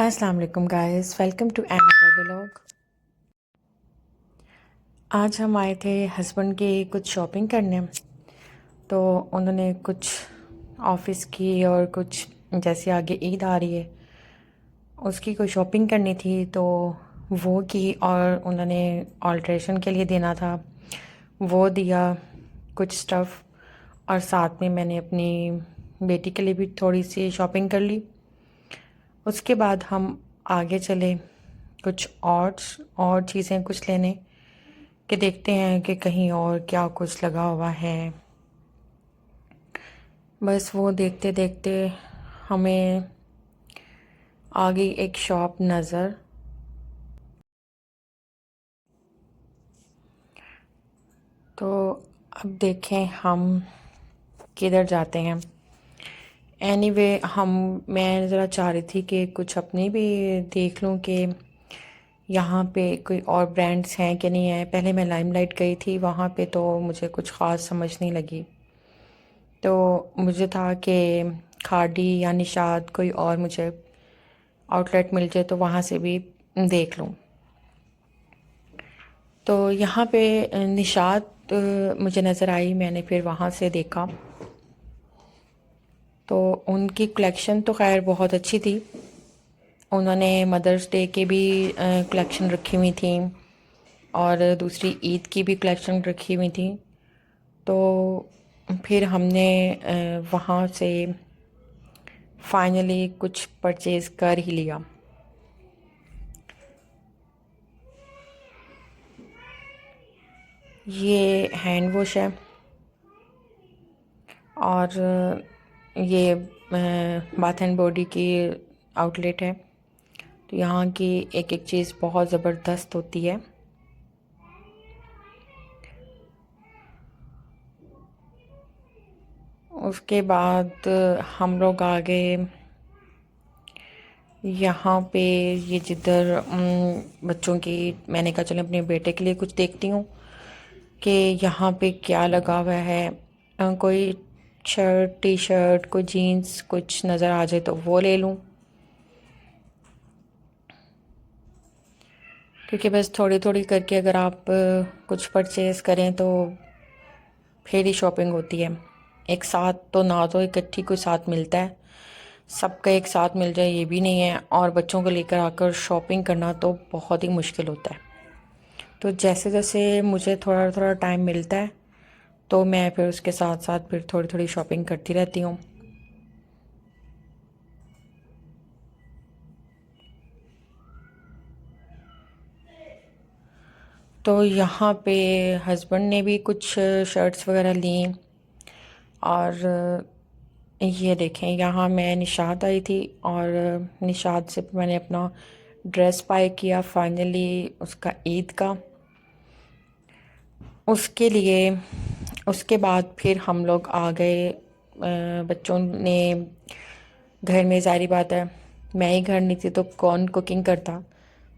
अस्सलाम वालेकुम guys, welcome to another vlog. आज हम आए थे हस्बैंड की कुछ शॉपिंग करने। तो उन्होंने कुछ ऑफिस की और कुछ जैसे आगे ईद आ रही है उसकी कोई शॉपिंग करनी थी, तो वो की और उन्होंने ऑल्ट्रेशन के लिए देना था, वो दिया कुछ स्टफ़। और साथ में मैंने अपनी बेटी के लिए भी थोड़ी सी शॉपिंग कर ली। उसके बाद हम आगे चले कुछ और चीज़ें कुछ लेने कि देखते हैं कि कहीं और क्या कुछ लगा हुआ है। बस वो देखते देखते हमें आ गई एक शॉप नज़र। तो अब देखें हम किधर जाते हैं। एनीवे मैं ज़रा चाह रही थी कि कुछ अपनी भी देख लूँ कि यहाँ पे कोई और ब्रांड्स हैं कि नहीं है। पहले मैं लाइमलाइट गई थी, वहाँ पे तो मुझे कुछ ख़ास समझ नहीं लगी। तो मुझे था कि खाड़ी या निशात कोई और मुझे आउटलेट मिल जाए तो वहाँ से भी देख लूँ। तो यहाँ पे निशात मुझे नज़र आई, मैंने फिर वहाँ से देखा तो उनकी कलेक्शन तो खैर बहुत अच्छी थी। उन्होंने मदर्स डे के भी कलेक्शन रखी हुई थी और दूसरी ईद की भी कलेक्शन रखी हुई थी। तो फिर हमने वहाँ से फाइनली कुछ परचेज़ कर ही लिया। ये हैंड वॉश है और ये बाथ एंड बॉडी की आउटलेट है। तो यहाँ की एक एक चीज़ बहुत ज़बरदस्त होती है। उसके बाद हम लोग आ गए यहाँ पे, ये जिधर बच्चों की, मैंने कहा चलो अपने बेटे के लिए कुछ देखती हूँ कि यहाँ पे क्या लगा हुआ है। कोई शर्ट टी शर्ट कोई जीन्स कुछ नज़र आ जाए तो वो ले लूँ, क्योंकि बस थोड़ी थोड़ी करके अगर आप कुछ परचेज़ करें तो फिर ही शॉपिंग होती है। एक साथ तो ना, तो इकट्ठी कोई साथ मिलता है, सबका एक साथ मिल जाए ये भी नहीं है, और बच्चों को लेकर आकर शॉपिंग करना तो बहुत ही मुश्किल होता है। तो जैसे जैसे मुझे थोड़ा थोड़ा टाइम मिलता है तो मैं फिर उसके साथ साथ फिर थोड़ी थोड़ी शॉपिंग करती रहती हूँ। तो यहाँ पे हस्बैंड ने भी कुछ शर्ट्स वगैरह ली। और ये देखें, यहाँ मैं निशात आई थी और निशात से मैंने अपना ड्रेस बाय किया फाइनली उसका ईद का। उसके लिए उसके बाद फिर हम लोग आ गए। बच्चों ने घर में, जारी बात है मैं ही घर नहीं थी तो कौन कुकिंग करता।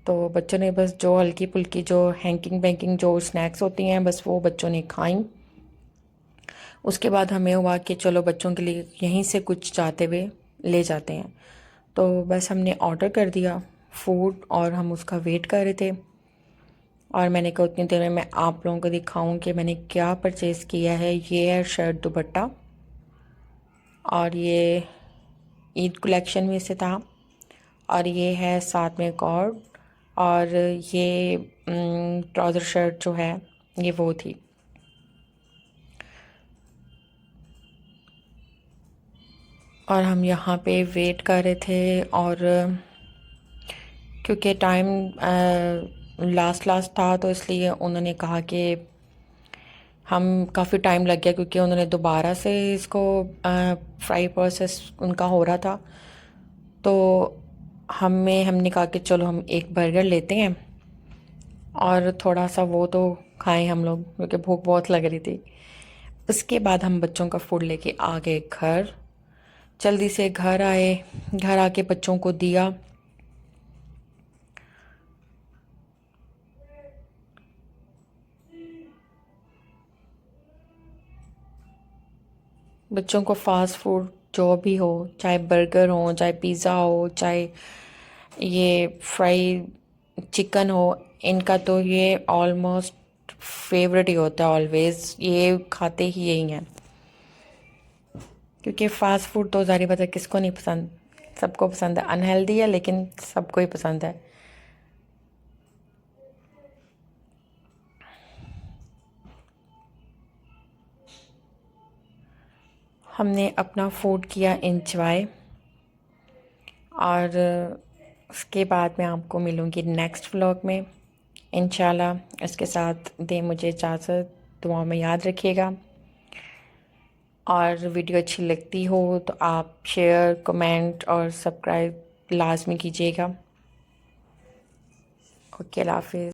तो बच्चों ने बस जो हल्की फुल्की जो हैंकिंग बैंकिंग जो स्नैक्स होती हैं बस वो बच्चों ने खाई। उसके बाद हमें हुआ कि चलो बच्चों के लिए यहीं से कुछ जाते हुए ले जाते हैं। तो बस हमने ऑर्डर कर दिया फूड और हम उसका वेट कर रहे थे। और मैंने कहा उतनी देर में मैं आप लोगों को दिखाऊं कि मैंने क्या परचेज़ किया है। ये है शर्ट दुपट्टा और ये ईद कलेक्शन में से था। और ये है साथ में कॉर्ड, और ये ट्राउज़र शर्ट जो है ये वो थी। और हम यहाँ पे वेट कर रहे थे, और क्योंकि टाइम लास्ट लास्ट था तो इसलिए उन्होंने कहा कि हम काफ़ी टाइम लग गया, क्योंकि उन्होंने दोबारा से इसको फ्राई प्रोसेस उनका हो रहा था। तो हमने कहा कि चलो हम एक बर्गर लेते हैं और थोड़ा सा वो तो खाएं हम लोग, क्योंकि भूख बहुत लग रही थी। उसके बाद हम बच्चों का फूड लेके आ गए घर। जल्दी से घर आए, घर आके बच्चों को दिया। बच्चों को फास्ट फूड जो भी हो, चाहे बर्गर हो चाहे पिज़्ज़ा हो चाहे ये फ्राई चिकन हो, इनका तो ये ऑलमोस्ट फेवरेट ही होता है, ऑलवेज ये खाते ही यही हैं। क्योंकि फास्ट फूड तो ज़ाहिर बात है किसको नहीं पसंद, सबको पसंद है। अनहेल्दी है लेकिन सबको ही पसंद है। हमने अपना फूड किया इंजॉय, और उसके बाद मैं आपको मिलूँगी नेक्स्ट व्लॉग में इंशाल्लाह। इसके साथ दें मुझे इजाज़त, दुआओं में याद रखिएगा। और वीडियो अच्छी लगती हो तो आप शेयर, कमेंट और सब्सक्राइब लाजमी कीजिएगा। ओके, अल्लाह हाफिज़।